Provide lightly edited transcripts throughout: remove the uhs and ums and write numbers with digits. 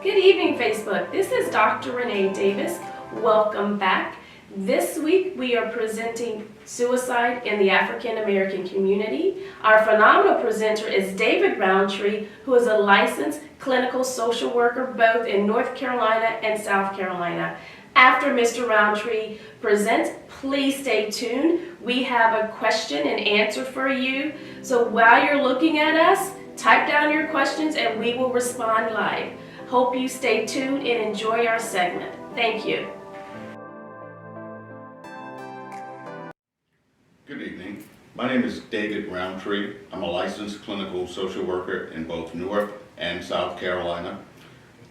Good evening, Facebook. This is Dr. Renee Davis. Welcome back. This week we are presenting suicide in the African American community. Our phenomenal presenter is David Roundtree, who is a licensed clinical social worker both in North Carolina and South Carolina. After Mr. Roundtree presents, please stay tuned. We have a question and answer for you. So while you're looking at us, type down your questions and we will respond live. Hope you stay tuned and enjoy our segment. Thank you. Good evening. My name is David Roundtree. I'm a licensed clinical social worker in both North and South Carolina.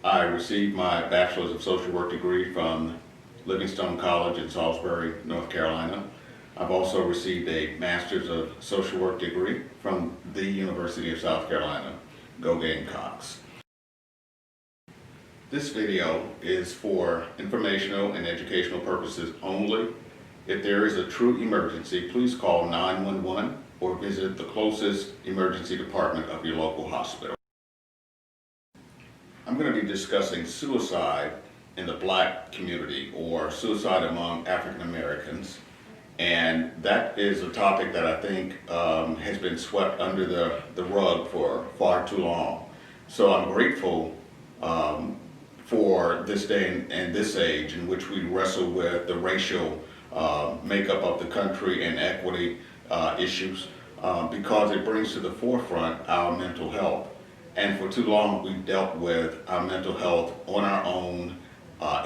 I received my Bachelor's of Social Work degree from Livingstone College in Salisbury, North Carolina. I've also received a Master's of Social Work degree from the University of South Carolina. Go Gamecocks. This video is for informational and educational purposes only. If there is a true emergency, please call 911 or visit the closest emergency department of your local hospital. I'm going to be discussing suicide in the Black community, or suicide among African Americans. And that is a topic that I think has been swept under the rug for far too long. So I'm grateful for this day and this age in which we wrestle with the racial makeup of the country and equity issues, because it brings to the forefront our mental health. And for too long we've dealt with our mental health on our own,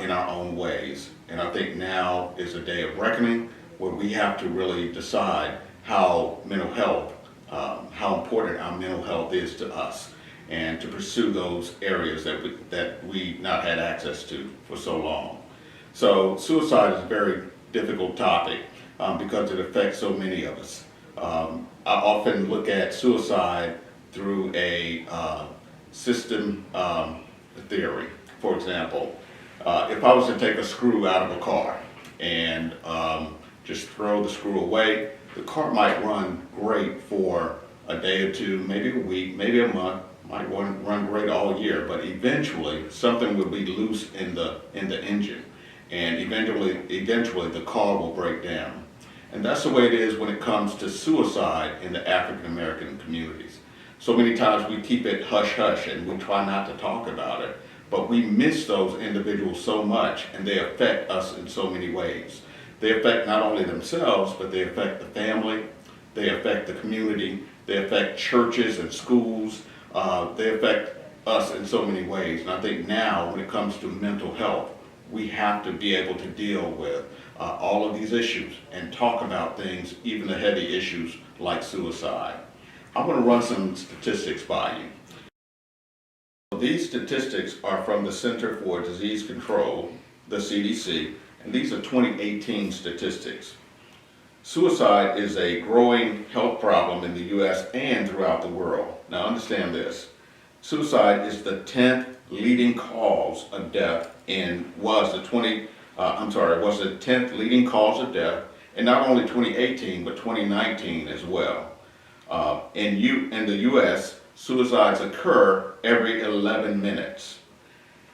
in our own ways. And I think now is a day of reckoning where we have to really decide how mental health, how important our mental health is to us, and to pursue those areas that we not had access to for so long. So suicide is a very difficult topic because it affects so many of us. I often look at suicide through a system theory. For example, if I was to take a screw out of a car and just throw the screw away, the car might run great for a day or two, maybe a week, maybe a month, might run great all year, but eventually something will be loose in the engine, and eventually the car will break down. And that's the way it is when it comes to suicide in the African American communities. So many times we keep it hush hush and we try not to talk about it, but we miss those individuals so much, and they affect us in so many ways. They affect not only themselves, but they affect the family, they affect the community, they affect churches and schools. They affect us in so many ways. And I think now, when it comes to mental health, we have to be able to deal with all of these issues and talk about things, even the heavy issues like suicide. I'm going to run some statistics by you. These statistics are from the Center for Disease Control, the CDC, and these are 2018 statistics. Suicide is a growing health problem in the U.S. and throughout the world. Now understand this. Suicide is the 10th leading cause of death was the 10th leading cause of death in not only 2018 but 2019 as well. In the U.S., suicides occur every 11 minutes.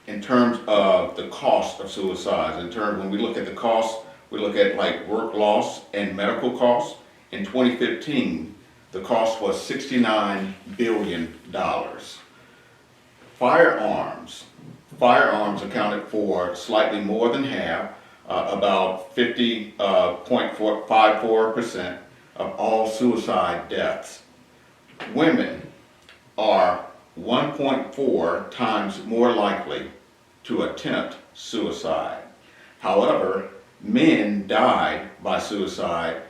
In terms of the cost of suicides, when we look at the cost, we look at like work loss and medical costs. In 2015, the cost was $69 billion. Firearms accounted for slightly more than half, about 50.54% of all suicide deaths. Women are 1.4 times more likely to attempt suicide. However, men died by suicide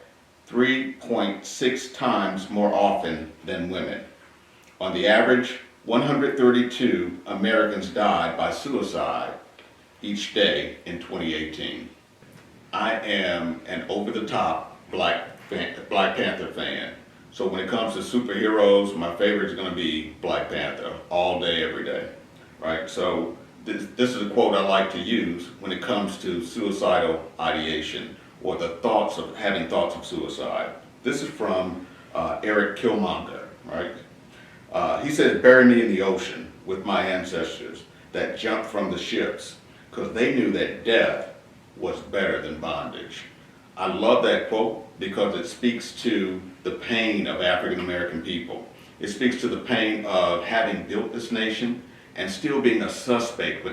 3.6 times more often than women. On the average, 132 Americans died by suicide each day in 2018. I am an over-the-top Black Panther fan. So when it comes to superheroes, my favorite is going to be Black Panther all day, every day, right? So this is a quote I like to use when it comes to suicidal ideation or the having thoughts of suicide. This is from Eric Killmonger, right? He says, "Bury me in the ocean with my ancestors. that jumped from the ships because they knew that death was better than bondage. I love that quote because it speaks to the pain of African American people. It speaks to the pain of having built this nation and still being a suspect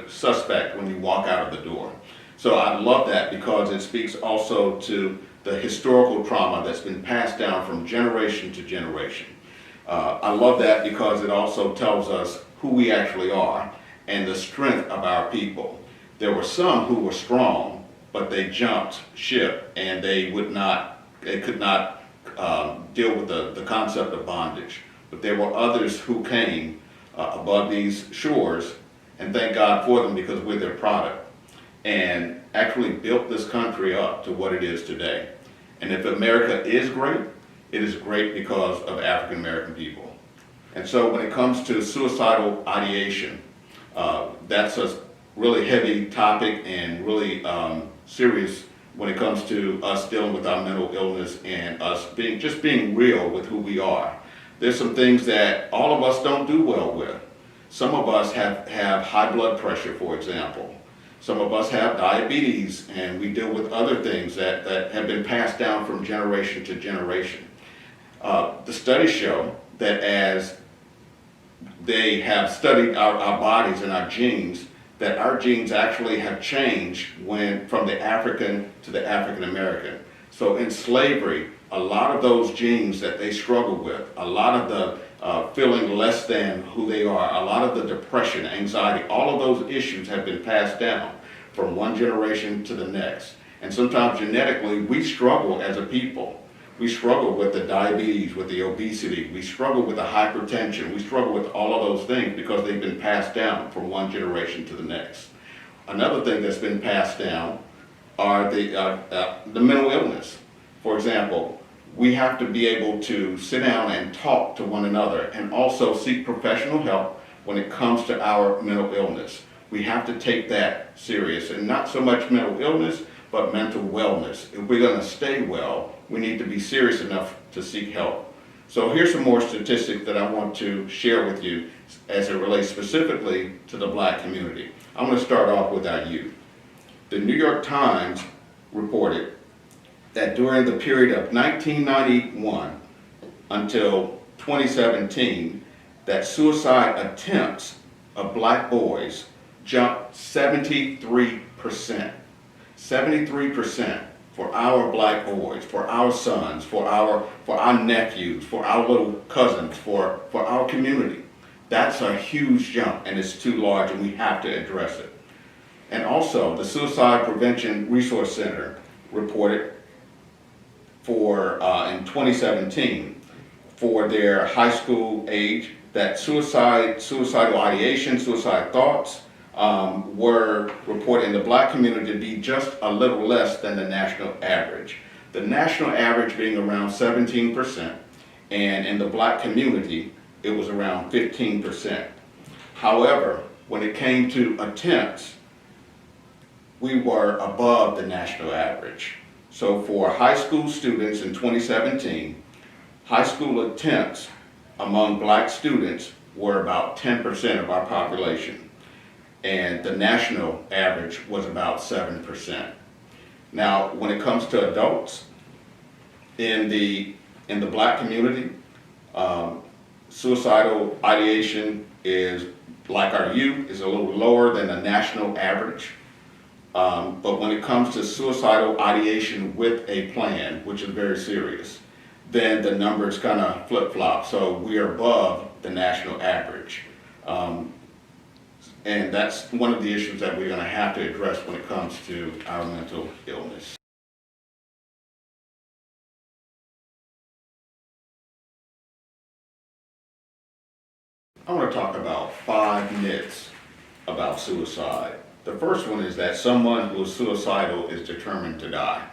when you walk out of the door. So I love that because it speaks also to the historical trauma that's been passed down from generation to generation. I love that because it also tells us who we actually are and the strength of our people. There were some who were strong, but they jumped ship and they could not deal with the concept of bondage. But there were others who came above these shores, and thank God for them because we're their product, and actually built this country up to what it is today. And if America is great, it is great because of African American people. And so when it comes to suicidal ideation, that's a really heavy topic and really serious when it comes to us dealing with our mental illness and us being real with who we are. There's some things that all of us don't do well with. Some of us have high blood pressure, for example. Some of us have diabetes, and we deal with other things that have been passed down from generation to generation. The studies show that as they have studied our bodies and our genes, that our genes actually have changed from the African to the African American. So in slavery, a lot of those genes that they struggle with, a lot of the feeling less than who they are, a lot of the depression, anxiety, all of those issues have been passed down from one generation to the next. And sometimes genetically, we struggle as a people. We struggle with the diabetes, with the obesity, we struggle with the hypertension, we struggle with all of those things because they've been passed down from one generation to the next. Another thing that's been passed down are the mental illness. For example, we have to be able to sit down and talk to one another and also seek professional help when it comes to our mental illness. We have to take that serious, and not so much mental illness, but mental wellness. If we're going to stay well, we need to be serious enough to seek help. So here's some more statistics that I want to share with you as it relates specifically to the Black community. I'm going to start off with our youth. The New York Times reported that during the period of 1991 until 2017, that suicide attempts of Black boys jumped 73%. 73% for our Black boys, for our sons, for our nephews, for our little cousins, for our community. That's a huge jump, and it's too large, and we have to address it. And also, the Suicide Prevention Resource Center reported in 2017 for their high school age that suicidal ideation, suicide thoughts were reported in the Black community to be just a little less than the national average. The national average being around 17%, and in the Black community, it was around 15%. However, when it came to attempts, we were above the national average. So for high school students in 2017, high school attempts among Black students were about 10% of our population, and the national average was about 7%. Now, when it comes to adults in the Black community, suicidal ideation is, like our youth, is a little lower than the national average. But when it comes to suicidal ideation with a plan, which is very serious, then the numbers kind of flip-flop. So we are above the national average. And that's one of the issues that we're going to have to address when it comes to our mental illness. I want to talk about 5 myths about suicide. The first one is that someone who is suicidal is determined to die.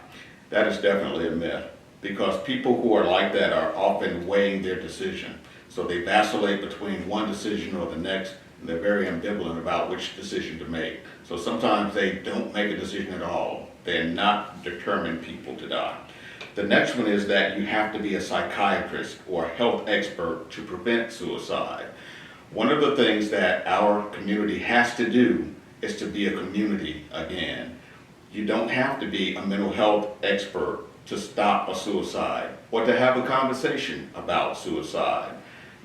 That is definitely a myth, because people who are like that are often weighing their decision. So they vacillate between one decision or the next, and they're very ambivalent about which decision to make. So sometimes they don't make a decision at all. They're not determined people to die. The next one is that you have to be a psychiatrist or a health expert to prevent suicide. One of the things that our community has to do is to be a community again. You don't have to be a mental health expert to stop a suicide or to have a conversation about suicide.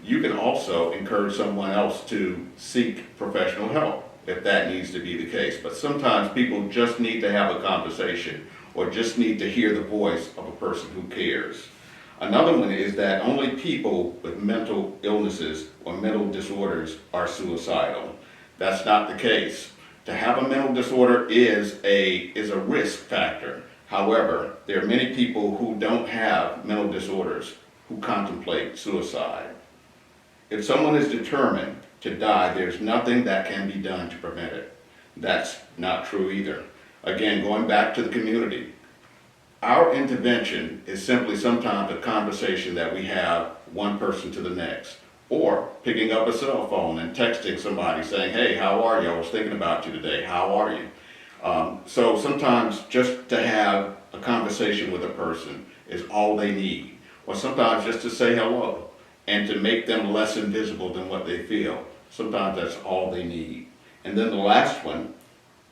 You can also encourage someone else to seek professional help if that needs to be the case. But sometimes people just need to have a conversation or just need to hear the voice of a person who cares. Another one is that only people with mental illnesses or mental disorders are suicidal. That's not the case. To have a mental disorder is a risk factor. However, there are many people who don't have mental disorders who contemplate suicide. If someone is determined to die, there's nothing that can be done to prevent it. That's not true either. Again, going back to the community, our intervention is simply sometimes a conversation that we have one person to the next, or picking up a cell phone and texting somebody saying, hey, how are you? I was thinking about you today. How are you? So sometimes just to have a conversation with a person is all they need, or sometimes just to say hello and to make them less invisible than what they feel. Sometimes that's all they need. And then the last one,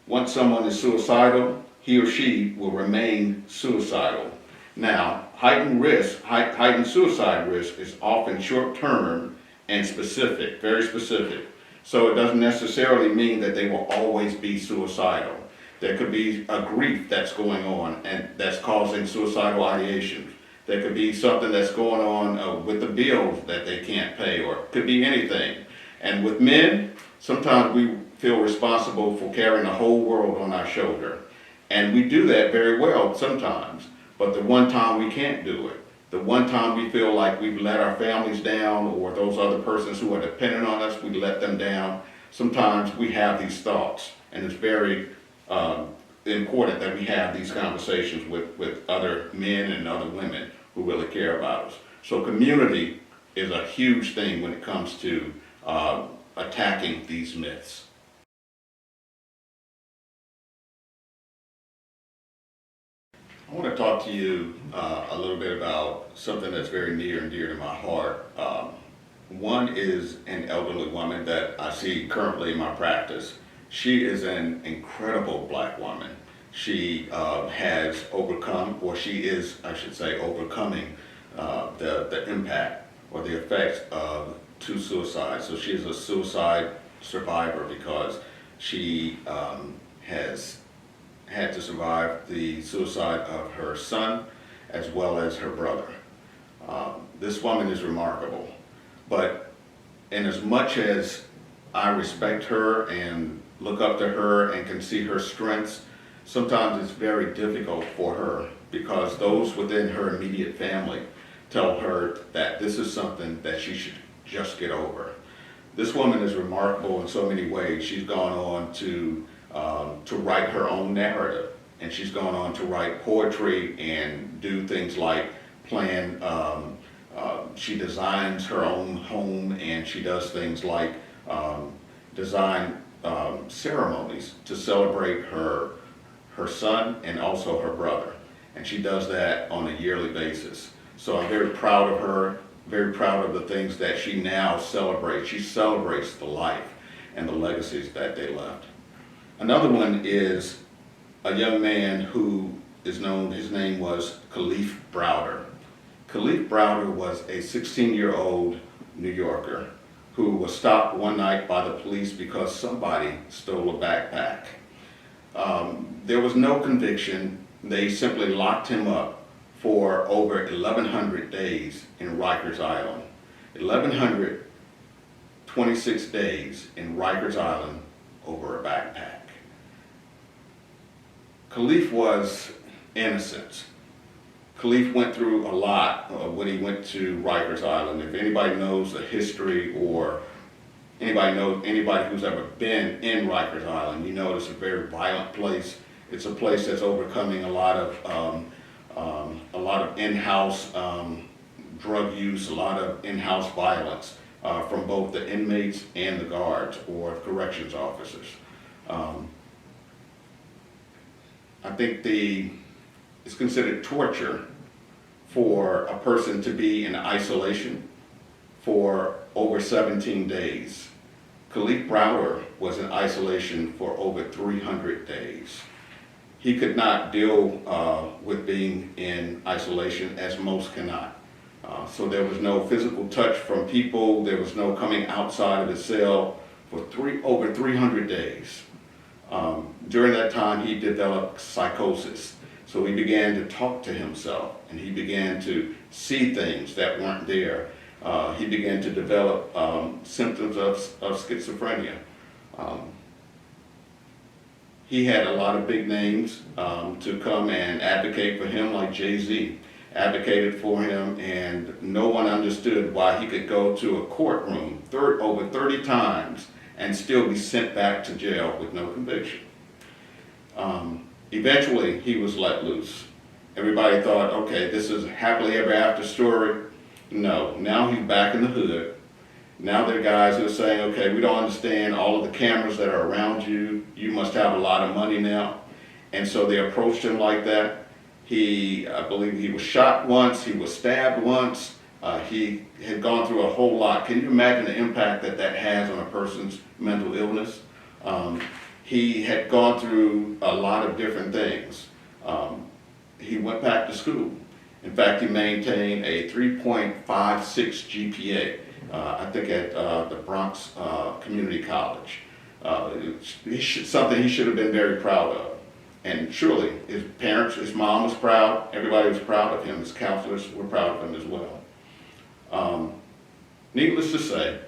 once someone is suicidal, he or she will remain suicidal. Now, heightened suicide risk is often short-term and specific, very specific. So it doesn't necessarily mean that they will always be suicidal. There could be a grief that's going on and that's causing suicidal ideation. There could be something that's going on with the bills that they can't pay, or it could be anything. And with men, sometimes we feel responsible for carrying the whole world on our shoulder. And we do that very well sometimes, but the one time we can't do it, the one time we feel like we've let our families down, or those other persons who are dependent on us, we let them down, sometimes we have these thoughts. And it's very important that we have these conversations with other men and other women who really care about us. So community is a huge thing when it comes to attacking these myths. I want to talk to you a little bit about something that's very near and dear to my heart. One is an elderly woman that I see currently in my practice. She is an incredible Black woman. She has overcome, or she is, I should say, overcoming the impact or the effects of two suicides. So she is a suicide survivor because she has had to survive the suicide of her son as well as her brother. This woman is remarkable, but in as much as I respect her and look up to her and can see her strengths, sometimes it's very difficult for her because those within her immediate family tell her that this is something that she should just get over. This woman is remarkable in so many ways. She's gone on to write her own narrative, and she's gone on to write poetry and do things like plan. She designs her own home, and she does things like design ceremonies to celebrate her son and also her brother, and she does that on a yearly basis. So I'm very proud of her, very proud of the things that she now celebrates. She celebrates the life and the legacies that they left. Another one is a young man who is known, his name was Khalif Browder. Khalif Browder was a 16-year-old New Yorker who was stopped one night by the police because somebody stole a backpack. There was no conviction. They simply locked him up for over 1,100 days in Rikers Island. 1,126 days in Rikers Island over a backpack. Khalif was innocent. Khalif went through a lot when he went to Rikers Island. If anybody knows the history, or anybody who's ever been in Rikers Island, you know it's a very violent place. It's a place that's overcoming a lot of in-house drug use, a lot of in-house violence from both the inmates and the guards or corrections officers. I think it's considered torture for a person to be in isolation for over 17 days. Khalif Browder was in isolation for over 300 days. He could not deal with being in isolation, as most cannot. So there was no physical touch from people. There was no coming outside of the cell for over 300 days. During that time, he developed psychosis. So he began to talk to himself, and he began to see things that weren't there. He began to develop symptoms of schizophrenia. He had a lot of big names to come and advocate for him, like Jay-Z advocated for him, and no one understood why he could go to a courtroom over 30 times and still be sent back to jail with no conviction. Eventually, he was let loose. Everybody thought, okay, this is a happily ever after story. No, now he's back in the hood. Now there are guys who are saying, okay, we don't understand all of the cameras that are around you. You must have a lot of money now. And so they approached him like that. I believe he was shot once, he was stabbed once. He had gone through a whole lot. Can you imagine the impact that that has on a person's mental illness? He had gone through a lot of different things. He went back to school. In fact, he maintained a 3.56 GPA, I think at the Bronx Community College. Something he should have been very proud of. And surely his parents, his mom was proud, everybody was proud of him, his counselors were proud of him as well. Needless to say,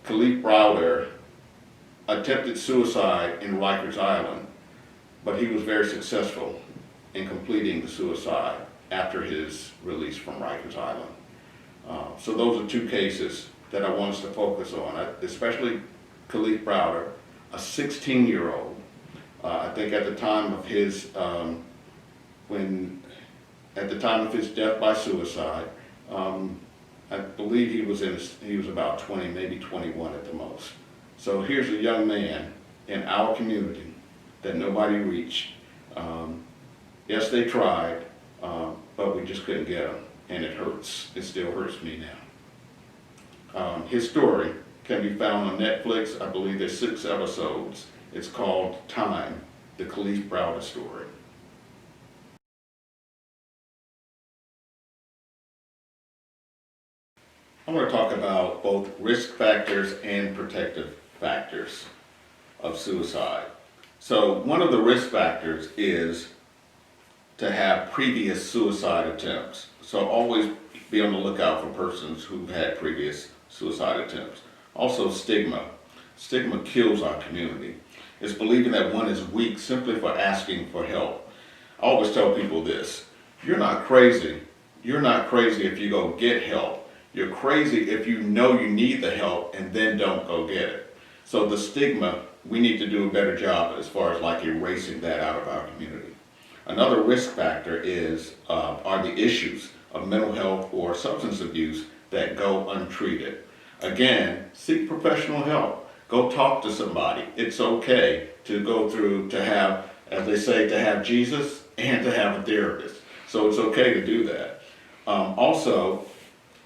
Khalif Browder attempted suicide in Rikers Island, but he was very successful in completing the suicide after his release from Rikers Island. So those are two cases that I want us to focus on, especially Khalif Browder, a 16-year-old. I think at the time of his death by suicide, I believe he was about 20, maybe 21 at the most. So here's a young man in our community that nobody reached. Yes, they tried, but we just couldn't get him, and it hurts. It still hurts me now. His story can be found on Netflix. I believe there's 6 episodes. It's called Time, the Khalif Browder story. I'm going to talk about both risk factors and protective factors of suicide. So one of the risk factors is to have previous suicide attempts. So always be on the lookout for persons who've had previous suicide attempts. Also stigma. Stigma kills our community. It's believing that one is weak simply for asking for help. I always tell people this: you're not crazy. You're not crazy if you go get help. You're crazy if you know you need the help and then don't go get it. So the stigma, we need to do a better job as far as like erasing that out of our community. Another risk factor are the issues of mental health or substance abuse that go untreated. Again, seek professional help. Go talk to somebody. It's okay to go through, to have, as they say, to have Jesus and to have a therapist. So it's okay to do that. Also,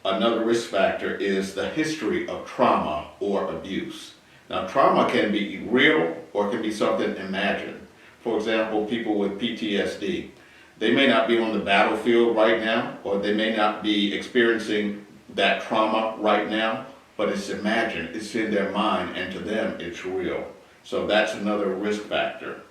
another risk factor is the history of trauma or abuse. Now, trauma can be real or can be something imagined. For example, people with PTSD, they may not be on the battlefield right now, or they may not be experiencing that trauma right now, but it's imagined, it's in their mind, and to them it's real. So that's another risk factor.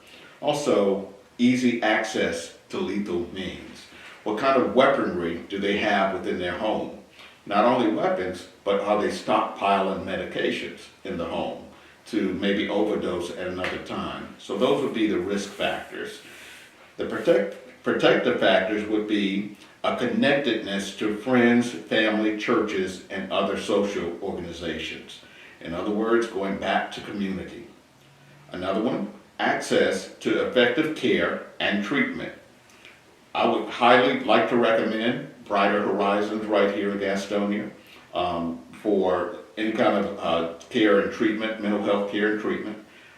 Also, easy access to lethal means. What kind of weaponry do they have within their home? Not only weapons, but are they stockpiling medications in the home to maybe overdose at another time? So those would be the risk factors. The protective factors would be a connectedness to friends, family, churches, and other social organizations. In other words, going back to community. Another one, access to effective care and treatment. I would highly like to recommend Brighter Horizons right here in Gastonia for any kind of care and treatment, mental health care and treatment.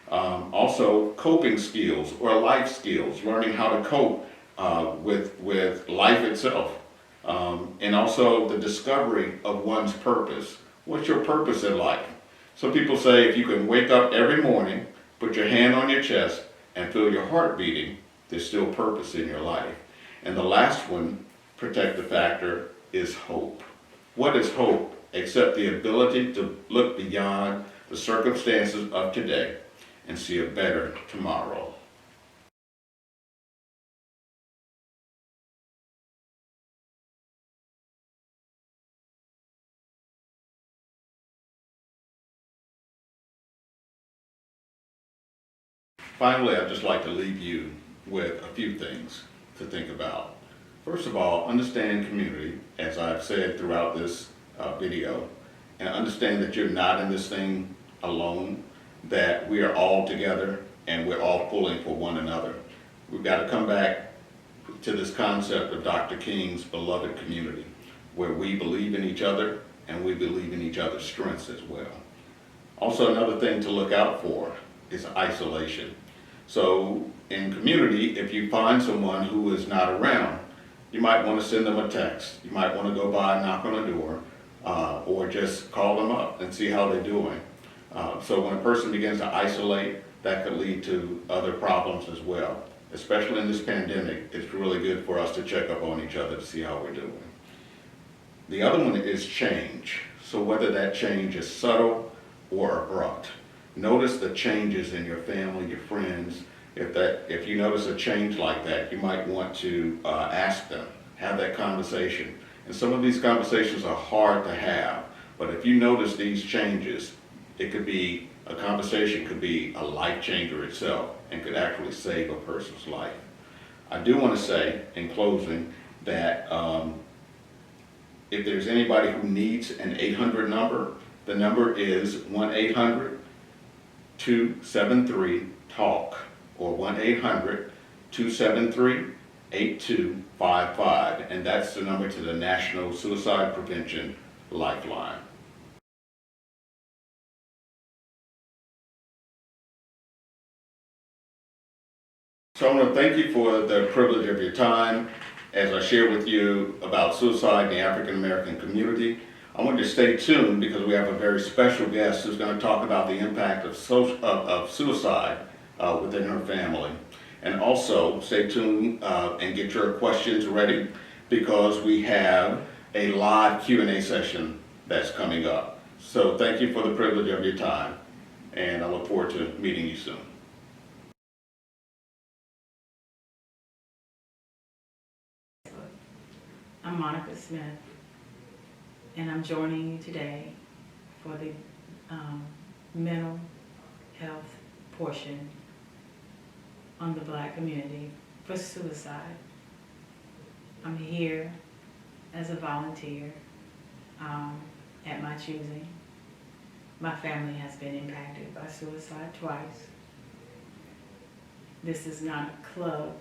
Also, coping skills or life skills, learning how to cope with life itself. And also the discovery of one's purpose What's your purpose in life? Some people say if you can wake up every morning, put your hand on your chest, and feel your heart beating, there's still purpose in your life. And the last one, protective factor, is hope. What is hope except the ability to look beyond the circumstances of today and see a better tomorrow? Finally, I'd just like to leave you with a few things to think about. First of all, understand community, as I've said throughout this video, and understand that you're not in this thing alone, that we are all together and we're all pulling for one another. We've got to come back to this concept of Dr. King's beloved community, where we believe in each other and we believe in each other's strengths as well. Also, another thing to look out for is isolation. So in community, if you find someone who is not around, you might want to send them a text. You might want to go by and knock on a door, or just call them up and see how they're doing. So when a person begins to isolate, that could lead to other problems as well. Especially in this pandemic, it's really good for us to check up on each other to see how we're doing. The other one is change. So whether that change is subtle or abrupt. Notice the changes in your family, your friends. If you notice a change like that, you might want to ask them, have that conversation. And some of these conversations are hard to have, but if you notice these changes, it could be, a conversation could be a life changer itself and could actually save a person's life. I do want to say, in closing, that if there's anybody who needs an 800 number, the number is 1-800-273-TALK or 1-800-273-8255, and that's the number to the National Suicide Prevention Lifeline. So I want to thank you for the privilege of your time as I share with you about suicide in the African American community. I want you to stay tuned because we have a very special guest who's going to talk about the impact of suicide within her family. And also stay tuned and get your questions ready because we have a live Q&A session that's coming up. So thank you for the privilege of your time, and I look forward to meeting you soon. I'm Monica Smith, and I'm joining you today for the mental health portion on the Black community for suicide. I'm here as a volunteer at my choosing. My family has been impacted by suicide twice. This is not a club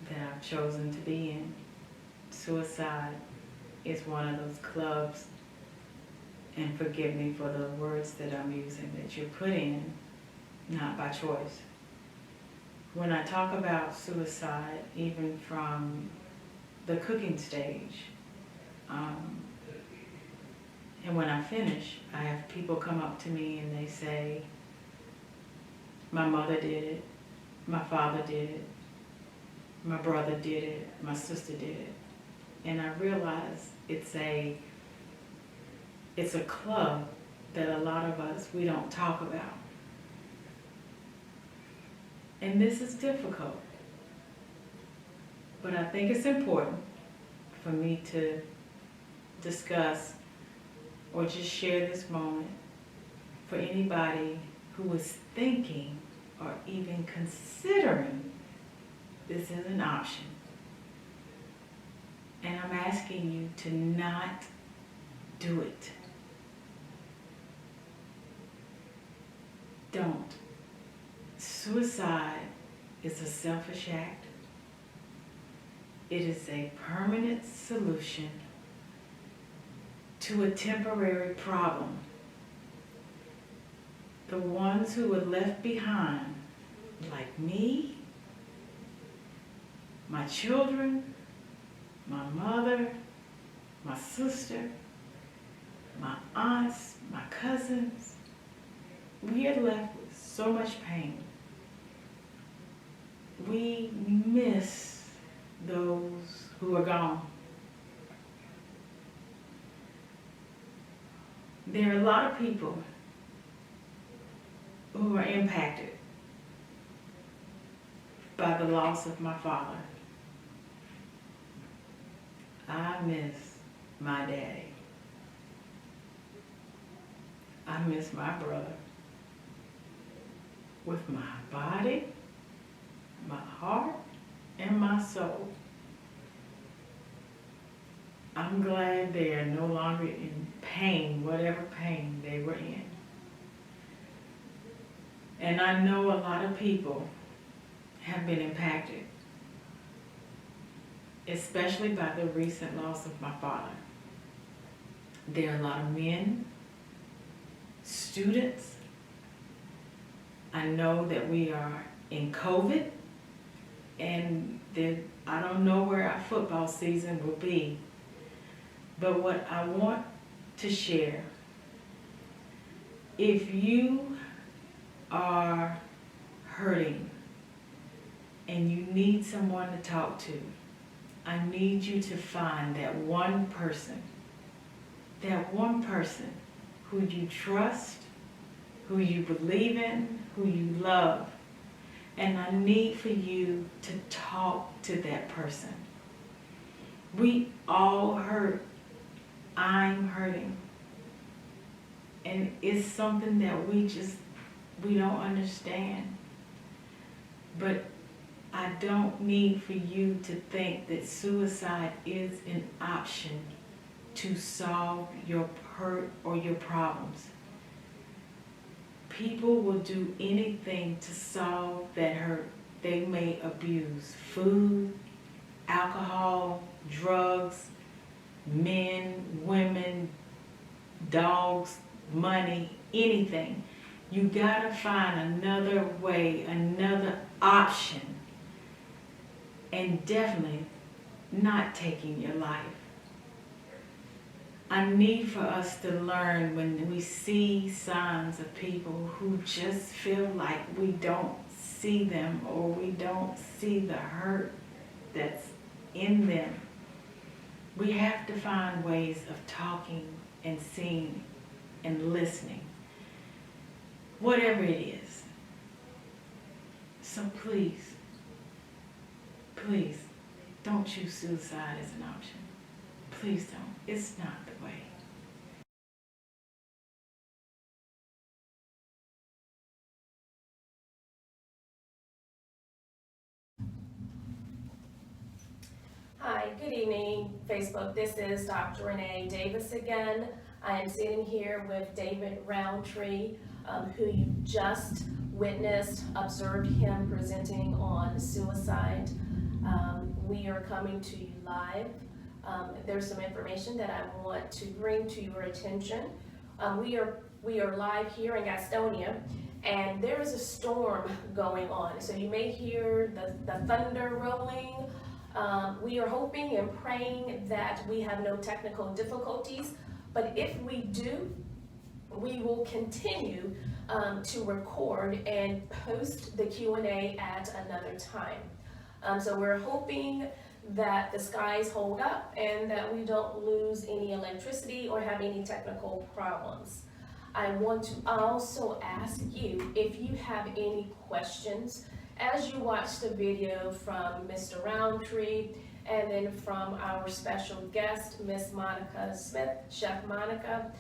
that I've chosen to be in. Suicide is one of those clubs, and forgive me for the words that I'm using, that you're put in, not by choice. When I talk about suicide, even from the cooking stage, and when I finish, I have people come up to me and they say, my mother did it, my father did it, my brother did it, my sister did it. And I realize it's a club that a lot of us, we don't talk about. And this is difficult. But I think it's important for me to discuss or just share this moment for anybody who is thinking or even considering this is an option. And I'm asking you to not do it. Don't. Suicide is a selfish act. It is a permanent solution to a temporary problem. The ones who were left behind, like me, my children, my mother, my sister, my aunts, my cousins. We are left with so much pain. We miss those who are gone. There are a lot of people who are impacted by the loss of my father. I miss my daddy. I miss my brother. With my body, my heart, and my soul. I'm glad they are no longer in pain, whatever pain they were in. And I know a lot of people have been impacted, especially by the recent loss of my father. There are a lot of men, students. I know that we are in COVID, and I don't know where our football season will be. But what I want to share, if you are hurting and you need someone to talk to, I need you to find that one person who you trust, who you believe in, who you love. And I need for you to talk to that person. We all hurt. I'm hurting. And it's something that we don't understand. But I don't need for you to think that suicide is an option to solve your hurt or your problems. People will do anything to solve that hurt. They may abuse food, alcohol, drugs, men, women, dogs, money, anything. You gotta find another way, another option, and definitely not taking your life. I need for us to learn when we see signs of people who just feel like we don't see them or we don't see the hurt that's in them. We have to find ways of talking and seeing and listening, whatever it is. So please, please don't choose suicide as an option. Please don't. It's not the way. Hi, good evening, Facebook. This is Dr. Renee Davis again. I am sitting here with David Roundtree, who you just witnessed, observed him presenting on suicide. We are coming to you live. There's some information that I want to bring to your attention. We are live here in Gastonia, and there is a storm going on. So you may hear the thunder rolling. We are hoping and praying that we have no technical difficulties, but if we do, we will continue to record and post the Q&A at another time. So we're hoping that the skies hold up and that we don't lose any electricity or have any technical problems. I want to also ask you if you have any questions as you watch the video from Mr. Roundtree and then from our special guest, Miss Monica Smith, Chef Monica.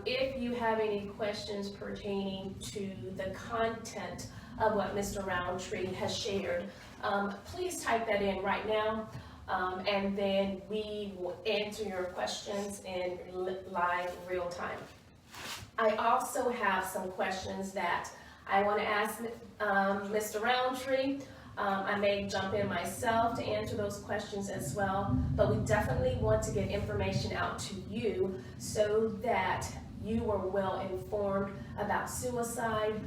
If you have any questions pertaining to the content of what Mr. Roundtree has shared, please type that in right now, and then we will answer your questions in live real time. I also have some questions that I want to ask Mr. Roundtree. I may jump in myself to answer those questions as well, but we definitely want to get information out to you so that you are well informed about suicide.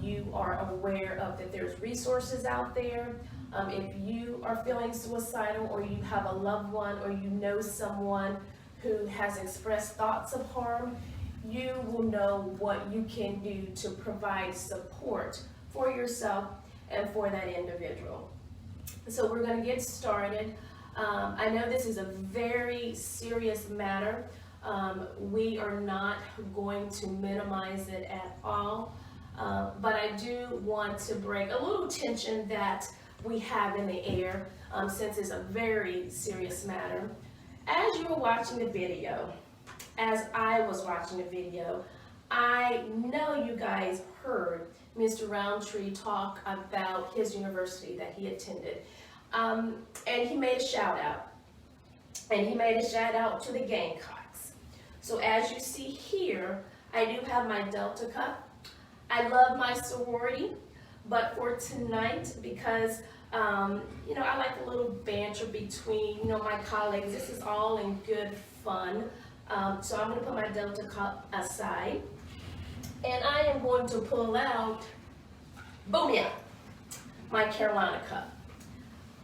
You are aware of that there's resources out there. If you are feeling suicidal or you have a loved one or you know someone who has expressed thoughts of harm, you will know what you can do to provide support for yourself and for that individual. So we're going to get started. I know this is a very serious matter. We are not going to minimize it at all, but I do want to break a little tension that we have in the air, since it's a very serious matter. As you were watching the video, as I was watching the video, I know you guys heard Mr. Roundtree talk about his university that he attended. And he made a shout out. And he made a shout out to the Gamecocks. So as you see here, I do have my Delta Cup. I love my sorority, but for tonight, because I like a little banter between my colleagues. This is all in good fun. So I'm going to put my Delta Cup aside, and I am going to pull out, boom, yeah, my Carolina Cup,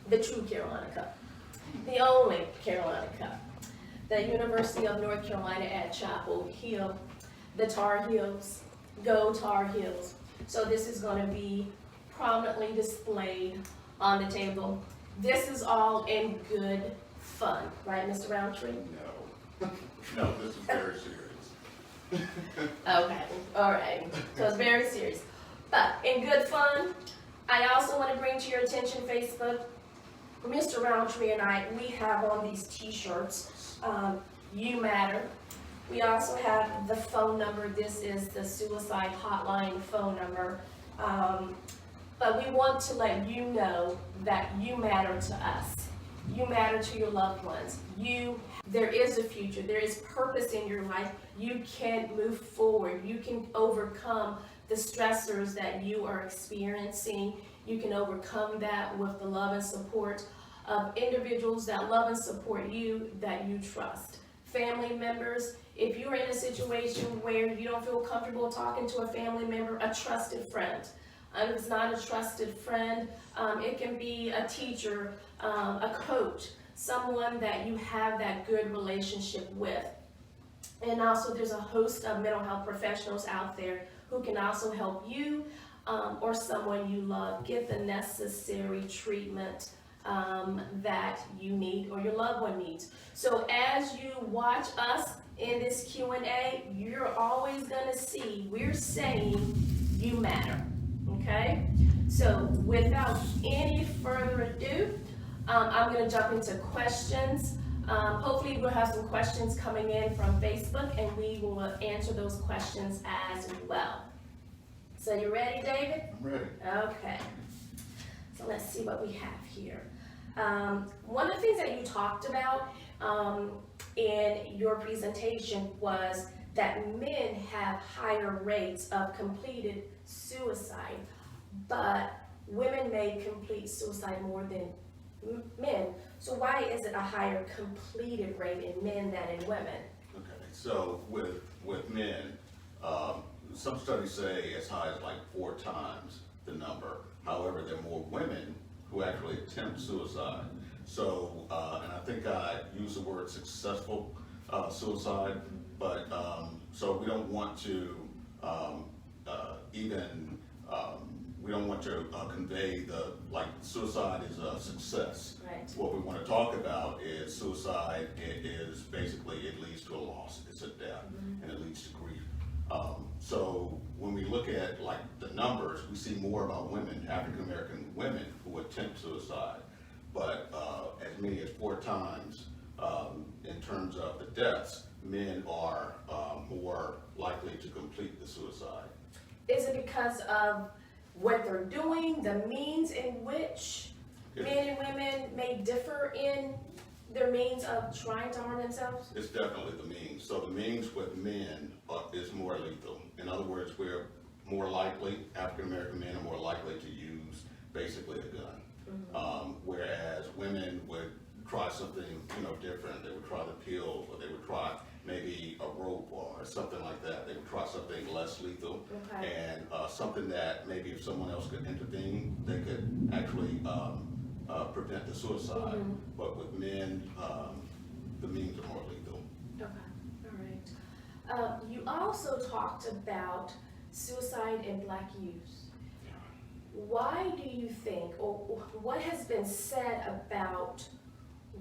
the true Carolina Cup, the only Carolina Cup, the University of North Carolina at Chapel Hill, the Tar Heels, go Tar Heels. So this is going to be prominently displayed on the table. This is all in good fun, right, Mr. Roundtree? No. No, this is very serious. Okay, all right. So it's very serious. But in good fun, I also want to bring to your attention, Facebook, Mr. Roundtree and I, we have on these t-shirts, You Matter. We also have the phone number. This is the suicide hotline phone number. But we want to let you know that you matter to us. You matter to your loved ones. There is a future. There is purpose in your life. You can move forward. You can overcome the stressors that you are experiencing. You can overcome that with the love and support of individuals that love and support you, that you trust. Family members, if you're in a situation where you don't feel comfortable talking to a family member, a trusted friend. If it's not a trusted friend, it can be a teacher, a coach, someone that you have that good relationship with. And also there's a host of mental health professionals out there who can also help you or someone you love get the necessary treatment that you need or your loved one needs. So as you watch us in this Q&A, you're always going to see we're saying you matter. Okay, so without any further ado, I'm going to jump into questions. Hopefully we'll have some questions coming in from Facebook, and we will answer those questions as well. So you ready, David? I'm ready. Okay, so let's see what we have here. One of the things that you talked about in your presentation was that men have higher rates of completed suicide, but women may complete suicide more than men. So why is it a higher completed rate in men than in women? Okay, so with men, some studies say as high as like 4 times the number. However, there are more women who actually attempt suicide. So, and I think I used the word successful suicide, but so we don't want to we don't want to convey suicide is a success. Right. What we want to talk about is suicide. It is basically, it leads to a loss. It's a death, and it leads to grief. So when we look at the numbers, we see more about women, African American women, who attempt suicide, but as many as 4 times in terms of the deaths, men are more likely to complete the suicide. Is it because of what they're doing, the means in which men and women may differ in their means of trying to harm themselves? It's definitely the means. So the means with men is more lethal. In other words, we're more likely, African American men are more likely to use basically a gun. Whereas women would try something different. They would try the pills, or they would try maybe a rope or something like that. They would try something less lethal, and something that maybe if someone else could intervene, they could actually prevent the suicide. But with men, the means are more lethal. You also talked about suicide in Black youth. Why do you think, or what has been said about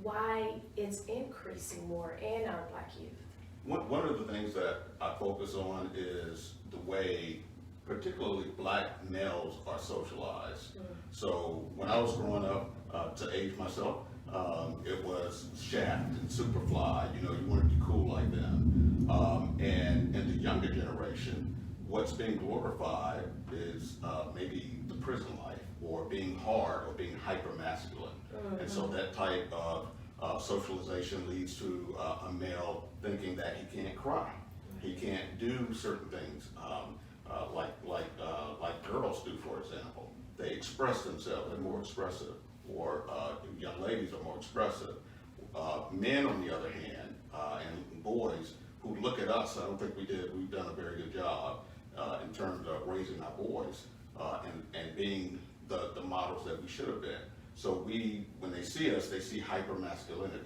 why it's increasing more in our Black youth? One of the things that I focus on is the way particularly Black males are socialized. So when I was growing up, to age myself, it was Shaft and Superfly, you wanted to be cool like them. And in the younger generation, what's being glorified is maybe the prison life, or being hard, or being hyper-masculine. And so that type of socialization leads to a male thinking that he can't cry, he can't do certain things, like girls do, for example. They express themselves, they're more expressive, or young ladies are more expressive. Men, on the other hand, and boys who look at us, I don't think we've done a very good job in terms of raising our boys and being the models that we should have been. So when they see us, they see hyper masculinity,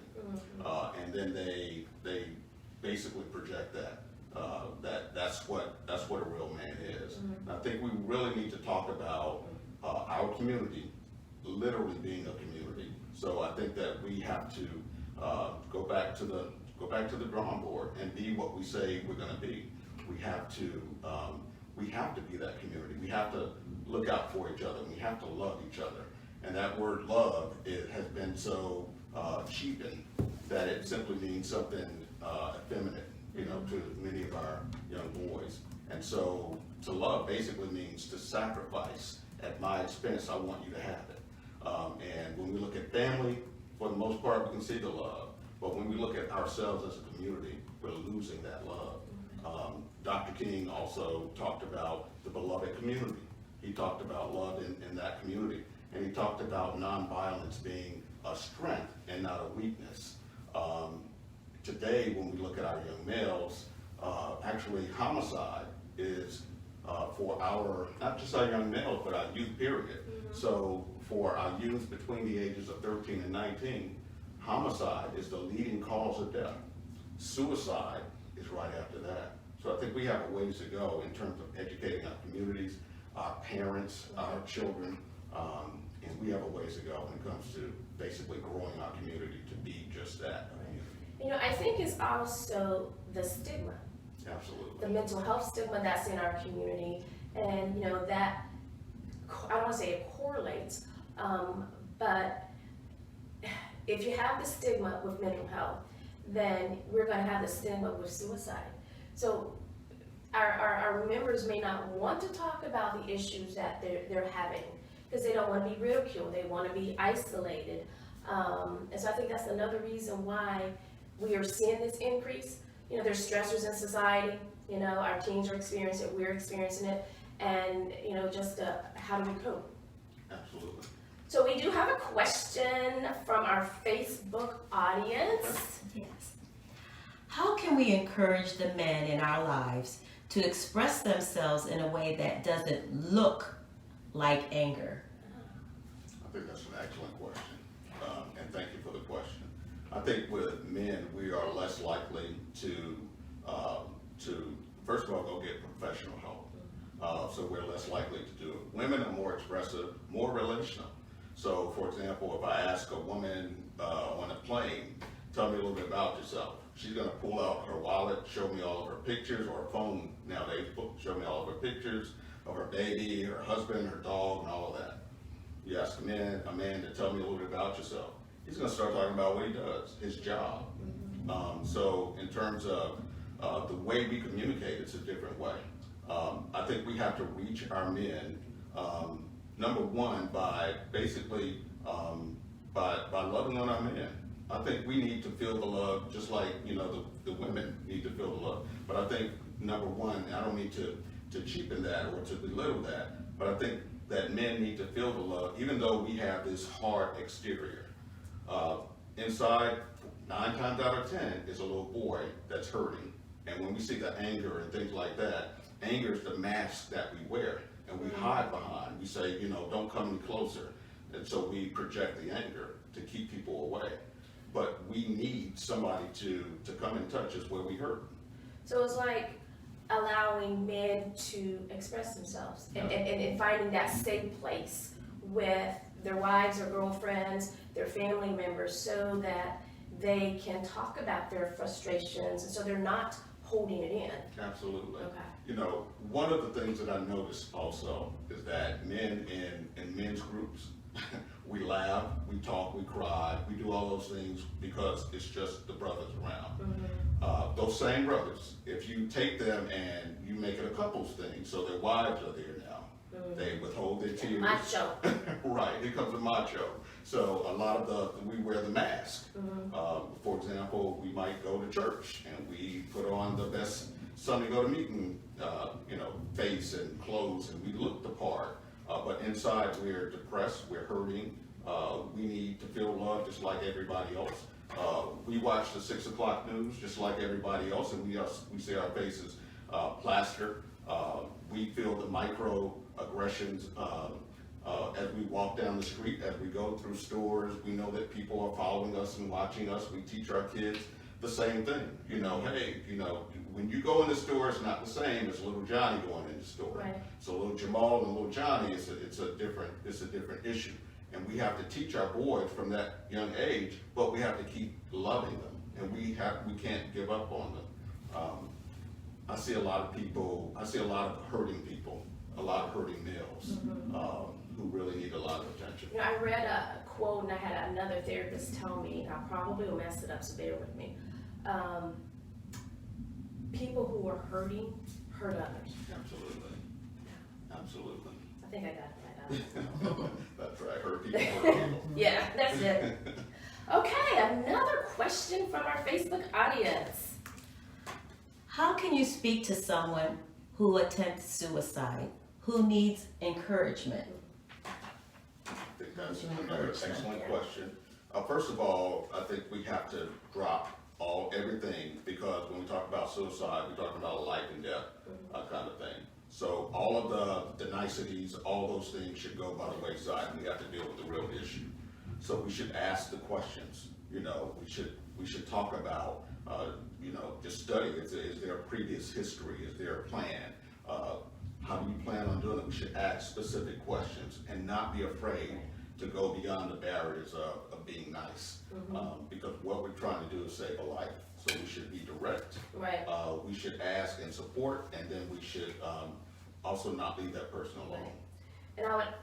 and then they basically project that. That's what a real man is. And I think we really need to talk about our community literally being a community. So I think that we have to go back to the drawing board and be what we say we're going to be. We have to be that community. We have to look out for each other. We have to love each other. And that word love has been so cheapened that it simply means something effeminate, to many of our young boys. And so to love basically means to sacrifice at my expense. I want you to have it. And when we look at family, for the most part, we can see the love. But when we look at ourselves as a community, we're losing that love. Dr. King also talked about the beloved community. He talked about love in that community. And he talked about nonviolence being a strength and not a weakness. Today, when we look at our young males, actually homicide is for not just our young males, but our youth period. So for our youth between the ages of 13 and 19, homicide is the leading cause of death. Suicide is right after that. So I think we have a ways to go in terms of educating our communities, our parents, our children, and we have a ways to go when it comes to basically growing our community to be just that, a community. I think it's also the stigma. Absolutely. The mental health stigma that's in our community, and that, I don't want to say it correlates, but if you have the stigma with mental health, then we're going to have the stigma with suicide. So our members may not want to talk about the issues that they're having because they don't want to be ridiculed. They want to be isolated. And so I think that's another reason why we are seeing this increase. There's stressors in society. Our teens are experiencing it, we're experiencing it, and just how do we cope? Absolutely. So we do have a question from our Facebook audience. Yes. How can we encourage the men in our lives to express themselves in a way that doesn't look like anger? I think that's an excellent question, and thank you for the question. I think with men, we are less likely to first of all, go get professional help. So we're less likely to do it. Women are more expressive, more relational. So for example, if I ask a woman on a plane, tell me a little bit about yourself, she's going to pull out her wallet, show me all of her pictures, or her phone nowadays, show me all of her pictures of her baby, her husband, her dog, and all of that. You ask a man to tell me a little bit about yourself, he's going to start talking about what he does, his job. So in terms of the way we communicate, it's a different way. I think we have to reach our men, number one, by basically by loving on our men. I think we need to feel the love just like the women need to feel the love. But I think number one, I don't need to cheapen that or to belittle that, but I think that men need to feel the love, even though we have this hard exterior. Inside, 9 times out of 10 is a little boy that's hurting. And when we see the anger and things like that, anger is the mask that we wear and we hide behind. We say, don't come any closer. And so we project the anger to keep people away. But we need somebody to come and touch us where we hurt. So it's like allowing men to express themselves and finding that safe place with their wives or girlfriends, their family members, so that they can talk about their frustrations and so they're not holding it in. Absolutely. Okay. You know, one of the things that I noticed also is that men in men's groups, we laugh, we talk, we cry, we do all those things because it's just the brothers around. Those same brothers, if you take them and you make it a couples thing, so their wives are there now, they withhold their tears. Macho. Right, here comes the macho. So a lot of we wear the mask. For example, we might go to church and we put on the best Sunday go to meeting, face and clothes, and we look the part. But inside we're depressed, we're hurting. We need to feel loved just like everybody else. We watch the 6 o'clock news just like everybody else, and we see our faces plastered. We feel the microaggressions as we walk down the street, as we go through stores. We know that people are following us and watching us. We teach our kids the same thing. Hey, when you go in the store, it's not the same as little Johnny going in the store. Right. So little Jamal and little Johnny, it's a different issue. And we have to teach our boys from that young age, but we have to keep loving them, and we can't give up on them. I see a lot of hurting people, a lot of hurting males, who really need a lot of attention. I read a quote and I had another therapist tell me, and I probably will mess it up, so bear with me. People who are hurting hurt others. Absolutely. I think I got it right. That's right, hurt people. Yeah, that's it. Okay, another question from our Facebook audience. How can you speak to someone who attempts suicide, who needs encouragement? I think that's another excellent question. First of all, I think we have to drop everything, because when we talk about suicide, we're talking about life and death kind of thing. So all of the niceties, all those things should go by the wayside, and we have to deal with the real issue. So we should ask the questions. We should talk about, just study. Is there a previous history? Is there a plan? How do you plan on doing it? We should ask specific questions and not be afraid to go beyond the barriers of being nice. Because what we're trying to do is save a life. So we should be direct. Right. We should ask and support, and then we should also not leave that person alone. And I would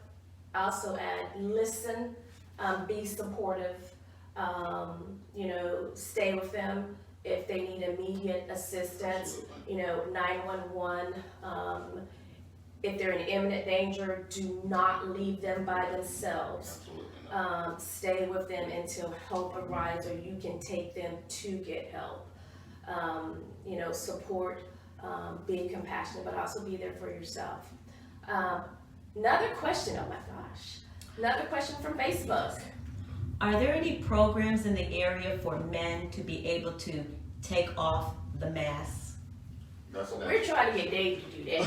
also add, listen, be supportive, stay with them if they need immediate assistance. Absolutely. 911. If they're in imminent danger, do not leave them by themselves. Absolutely not. Stay with them until help arrives, or you can take them to get help. Support, be compassionate, but also be there for yourself. Another question, oh my gosh. Another question from Facebook. Are there any programs in the area for men to be able to take off the mask? We're trying to get Dave to do that.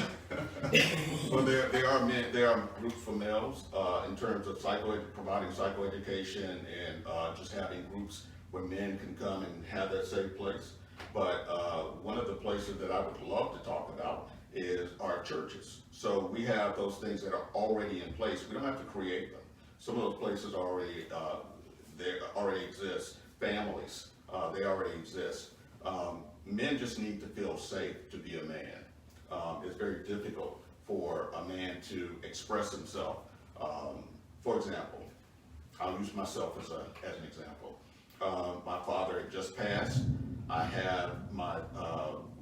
Well, there are groups for males in terms of providing psychoeducation and just having groups where men can come and have that safe place. But one of the places that I would love to talk about is our churches. So we have those things that are already in place. We don't have to create them. Some of those places already exist. Families, they already exist. Men just need to feel safe to be a man. It's very difficult for a man to express himself. For example, I'll use myself as an example. My father had just passed. I have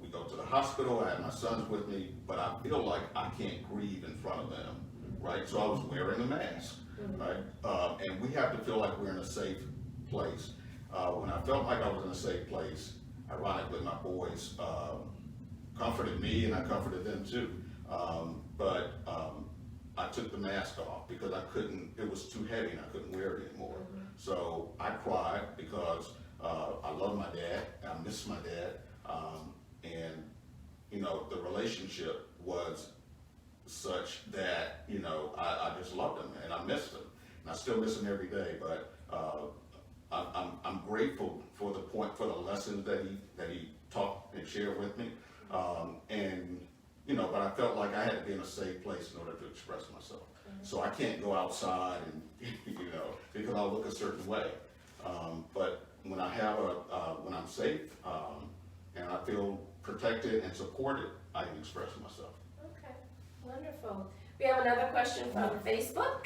we go to the hospital, I have my sons with me, but I feel like I can't grieve in front of them, right? So I was wearing a mask, right? And we have to feel like we're in a safe place. When I felt like I was in a safe place, ironically, my boys comforted me and I comforted them too. But I took the mask off because it was too heavy and I couldn't wear it anymore. So I cried because I love my dad, I miss my dad, and the relationship was such that I just loved him and I missed him, and I still miss him every day. But I'm grateful for the lessons that he taught and share with me. And, but I felt like I had to be in a safe place in order to express myself. So I can't go outside and, because I'll look a certain way. But when when I'm safe, and I feel protected and supported, I can express myself. Okay, wonderful. We have another question from Facebook.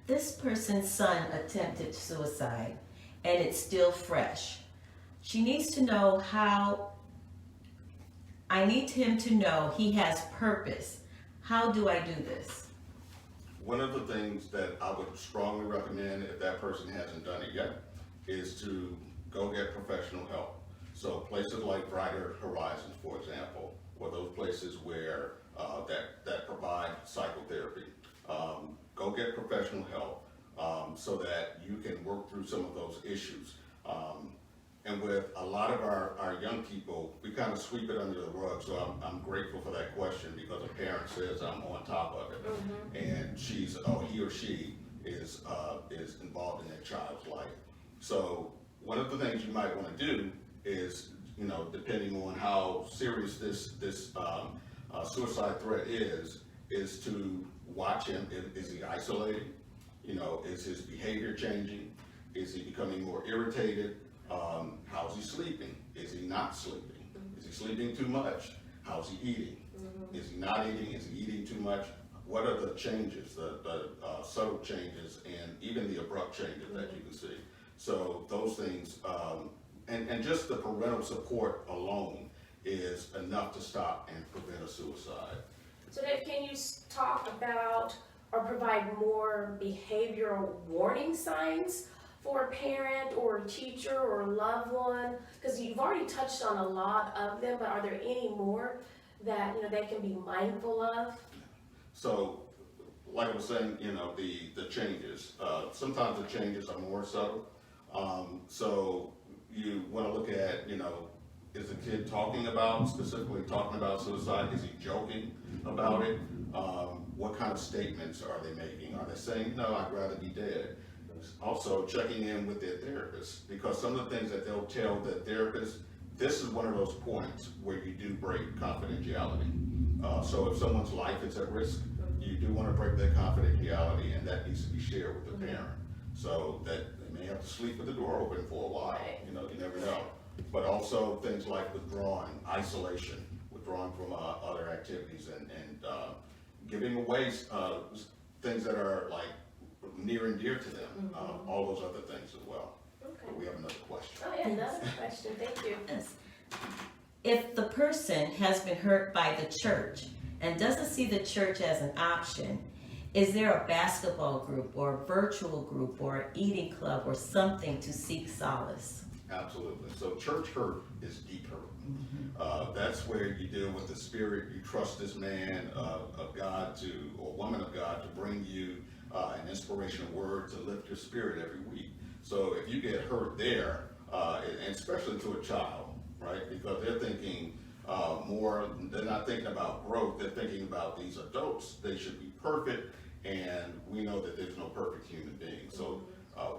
This person's son attempted suicide, and it's still fresh. She needs to know I need him to know he has purpose. How do I do this? One of the things that I would strongly recommend, if that person hasn't done it yet, is to go get professional help. So places like Brighter Horizons, for example, or those places where that provide psychotherapy. Go get professional help so that you can work through some of those issues. And with a lot of our young people, we kind of sweep it under the rug. So I'm grateful for that question, because a parent says I'm on top of it, and he or she is involved in their child's life. So one of the things you might want to do is, depending on how serious this suicide threat is to watch him. Is he isolating? Is his behavior changing? Is he becoming more irritated? How's he sleeping? Is he not sleeping? Is he sleeping too much? How's he eating? Is he not eating? Is he eating too much? What are the changes, the subtle changes, and even the abrupt changes that you can see? So those things, and just the parental support alone is enough to stop and prevent a suicide. So Dave, can you talk about or provide more behavioral warning signs for a parent or a teacher or a loved one? Because you've already touched on a lot of them, but are there any more that they can be mindful of? So, like I was saying, the changes. Sometimes the changes are more subtle. So you want to look at, is the kid specifically talking about suicide? Is he joking about it? What kind of statements are they making? Are they saying, no, I'd rather be dead? Also checking in with their therapist, because some of the things that they'll tell the therapist, this is one of those points where you do break confidentiality. So if someone's life is at risk, you do want to break that confidentiality, and that needs to be shared with the parent. So that they may have to sleep with the door open for a while, you never know. But also things like withdrawing, isolation, withdrawing from other activities, and giving away things that are like near and dear to them, all those other things as well. Okay. But we have another question. Oh yeah, another question, thank you. Yes. If the person has been hurt by the church and doesn't see the church as an option, is there a basketball group or a virtual group or an eating club or something to seek solace? Absolutely. So church hurt is deep hurt. That's where you deal with the spirit. You trust this man of God or woman of God to bring you an inspirational word to lift your spirit every week. So if you get hurt there, and especially to a child, right? Because they're thinking they're not thinking about growth, they're thinking about these adults. They should be perfect, and we know that there's no perfect human being. So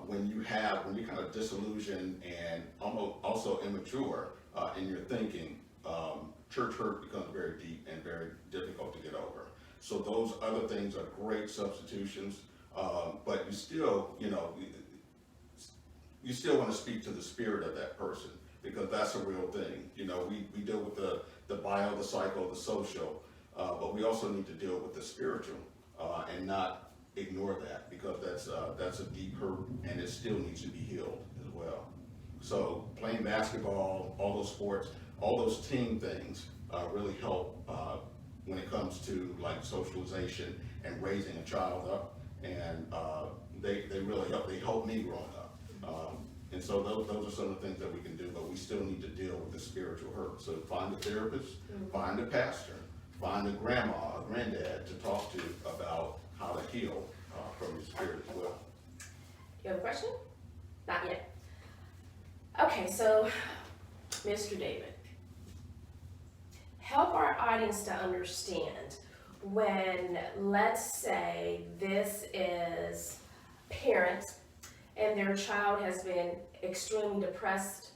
when you're kind of disillusioned and almost also immature in your thinking, church hurt becomes very deep and very difficult to get over. So those other things are great substitutions, but you still want to speak to the spirit of that person, because that's a real thing. We deal with the bio, the psycho, the social, but we also need to deal with the spiritual and not ignore that, because that's a deep hurt, and it still needs to be healed as well. So playing basketball, all those sports, all those team things really help when it comes to like socialization and raising a child up, and they really help. They help me growing up. And so those are some of the things that we can do, but we still need to deal with the spiritual hurt. So find a therapist, find a pastor, find a grandma, a granddad to talk to about how to heal from your spirit as well. You have a question? Not yet. Okay, so Mr. David, help our audience to understand when, let's say, this is parents and their child has been extremely depressed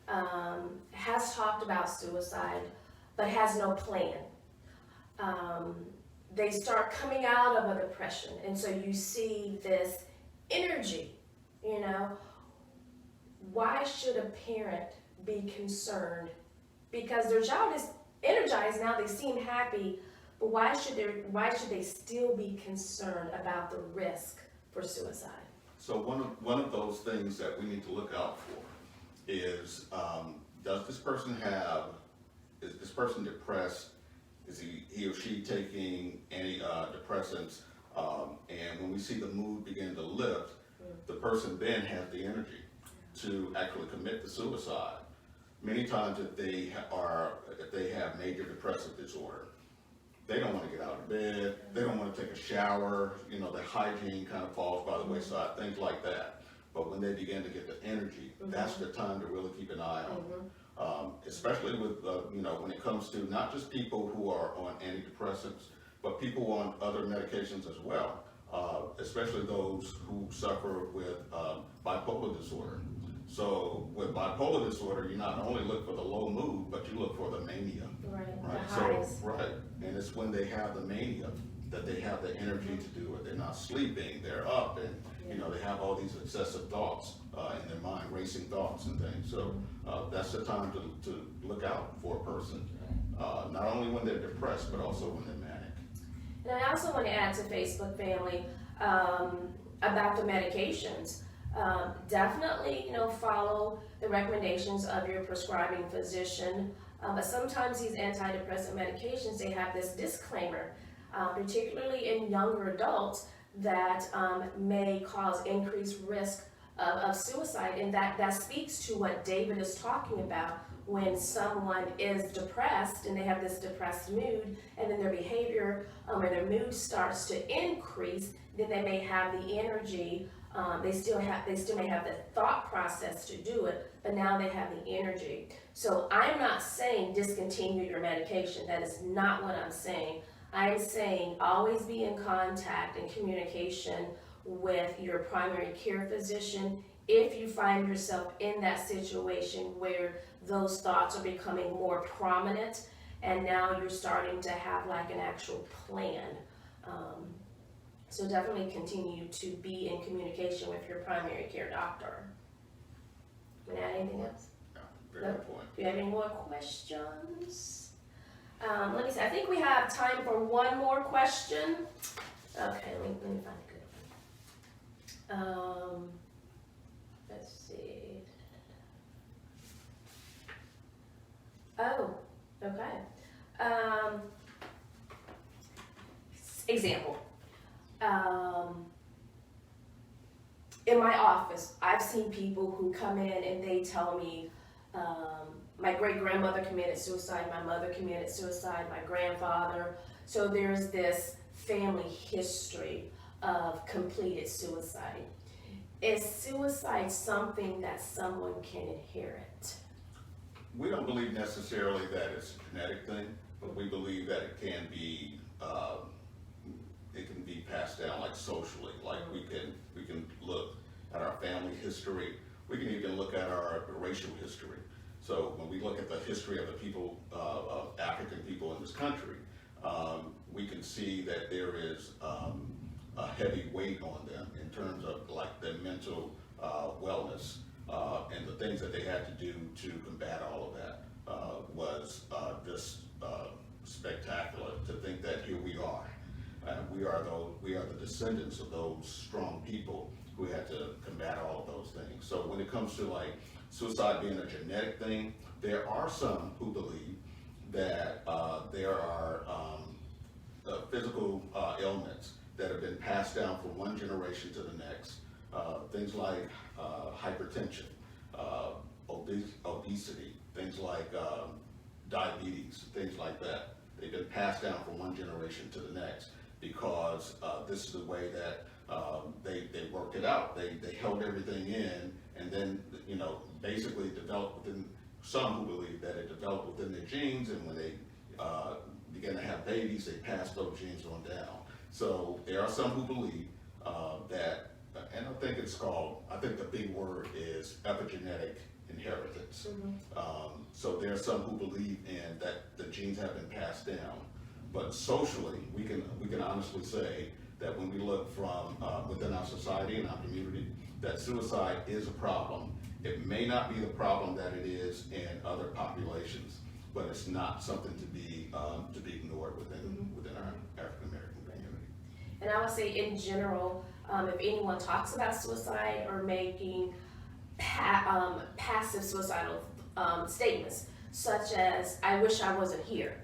has talked about suicide, but has no plan. They start coming out of a depression, and so you see this energy, you know. Why should a parent be concerned? Because their child is energized now, they seem happy, but why should they still be concerned about the risk for suicide? So one of those things that we need to look out for is, is this person depressed? Is he or she taking any depressants? And when we see the mood begin to lift, the person then has the energy to actually commit to suicide. Many times if they have major depressive disorder, they don't want to get out of bed, they don't want to take a shower, you know, their hygiene kind of falls by the wayside, things like that. But when they begin to get the energy, that's the time to really keep an eye on. Especially with, when it comes to not just people who are on antidepressants, but people on other medications as well, especially those who suffer with bipolar disorder. So with bipolar disorder, you not only look for the low mood, but you look for the mania. Right. The Right. highs. So, right. And it's when they have the mania that they have the energy to do it. They're not sleeping, they're up, and they have all these excessive thoughts in their mind, racing thoughts and things. So that's the time to look out for a person, not only when they're depressed, but also when they're manic. And I also want to add to Facebook family about the medications. Definitely, follow the recommendations of your prescribing physician. But sometimes these antidepressant medications, they have this disclaimer, particularly in younger adults, that may cause increased risk of suicide. And that speaks to what David is talking about. When someone is depressed and they have this depressed mood, and then their behavior or their mood starts to increase, then they may have the energy. They still may have the thought process to do it, but now they have the energy. So I'm not saying discontinue your medication. That is not what I'm saying. I'm saying always be in contact and communication with your primary care physician if you find yourself in that situation where those thoughts are becoming more prominent and now you're starting to have like an actual plan. So definitely continue to be in communication with your primary care doctor. Want to add anything else? Yeah, very good point. Do you have any more questions? Let me see. I think we have time for one more question. Okay, let me find a good one. Let's see. Oh, okay. Example. In my office, I've seen people who come in and they tell me, my great-grandmother committed suicide, my mother committed suicide, my grandfather. So there's this family history of completed suicide. Is suicide something that someone can inherit? We don't believe necessarily that it's a genetic thing, but we believe that it can be passed down, like socially. Like we can look at our family history. We can even look at our racial history. So when we look at the history of the people, of African people in this country, we can see that there is a heavy weight on them in terms of like their mental wellness, and the things that they had to do to combat all of that was just spectacular. To think that here we are. We are the descendants of those strong people who had to combat all of those things. So when it comes to like suicide being a genetic thing, there are some who believe that there are physical ailments that have been passed down from one generation to the next. Things like hypertension, obesity, things like diabetes, things like that. They've been passed down from one generation to the next because this is the way that they worked it out. They held everything in and then, basically developed within, some who believe that it developed within their genes, and when they began to have babies, they passed those genes on down. So there are some who believe that, and I think the big word is epigenetic inheritance. So there are some who believe in that the genes have been passed down, but socially, we can honestly say that when we look from within our society and our community, that suicide is a problem. It may not be the problem that it is in other populations, but it's not something to be ignored within our African American community. And I would say in general, if anyone talks about suicide or making passive suicidal statements, such as, I wish I wasn't here.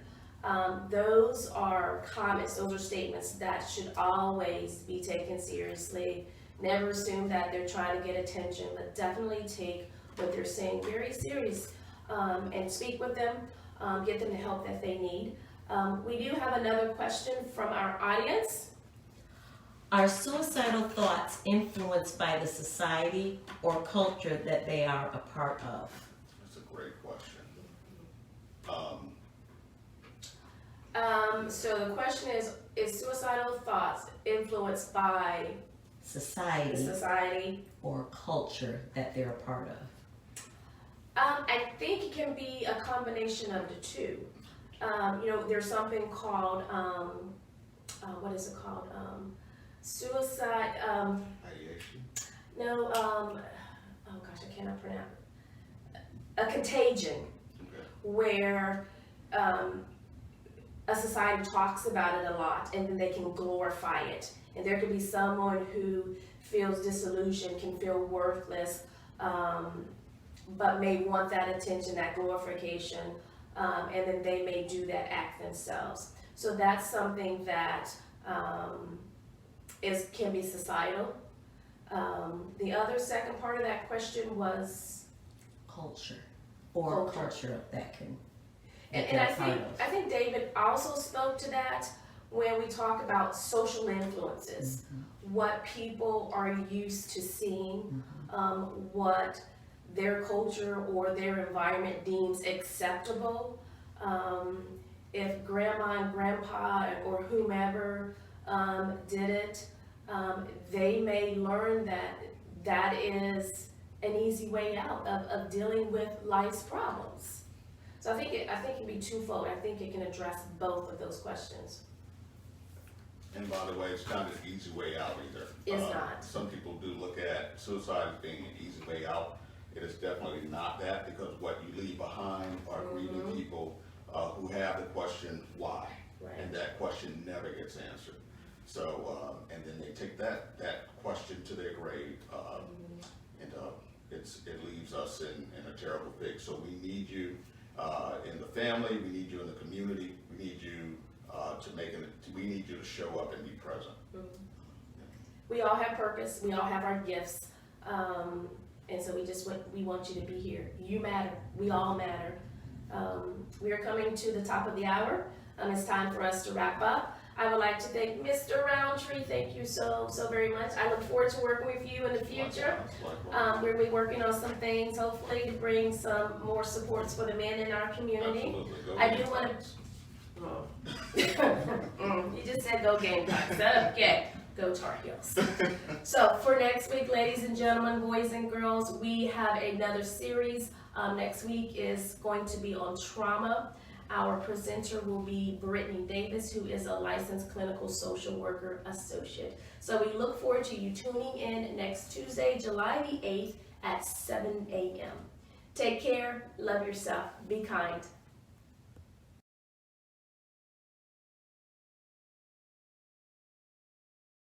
Those are comments, those are statements that should always be taken seriously. Never assume that they're trying to get attention, but definitely take what they're saying very serious and speak with them, get them the help that they need. We do have another question from our audience. Are suicidal thoughts influenced by the society or culture that they are a part of? That's a great question. So the question is suicidal thoughts influenced by society or culture that they're a part of? I think it can be a combination of the two. There's something called, what is it called? Suicide, Ideation. no, oh gosh, I cannot pronounce it. A contagion, Okay. where a society talks about it a lot and then they can glorify it. And there could be someone who feels disillusioned, can feel worthless, but may want that attention, that glorification, and then they may do that act themselves. So that's something that can be societal. The other second part of that question was Culture or culture that can. And I think David also spoke to that when we talk about social influences, what people are used to seeing, what their culture or their environment deems acceptable. If grandma and grandpa or whomever did it, they may learn that that is an easy way out of dealing with life's problems. So I think it can be twofold. I think it can address both of those questions. And by the way, it's not an easy way out either. It's not. Some people do look at suicide as being an easy way out. It is definitely not that, because what you leave behind are grieving people who have the question, why? Right. And that question never gets answered. So, and then they take that question to their grave, and it leaves us in a terrible fix. So we need you in the family, we need you in the community, we need you we need you to show up and be present. We all have purpose, we all have our gifts, and so we want you to be here. You matter, we all matter. We are coming to the top of the hour. It's time for us to wrap up. I would like to thank Mr. Roundtree. Thank you so very much. I look forward to working with you in the future. We'll be working on some things, hopefully to bring some more supports for the men in our community. Absolutely. I do want to. You just said go Gamecocks. Okay, go Tar Heels. So for next week, ladies and gentlemen, boys and girls, we have another series. Next week is going to be on trauma. Our presenter will be Brittany Davis, who is a licensed clinical social worker associate. So we look forward to you tuning in next Tuesday, July the 8th at 7 a.m. Take care, love yourself, be kind.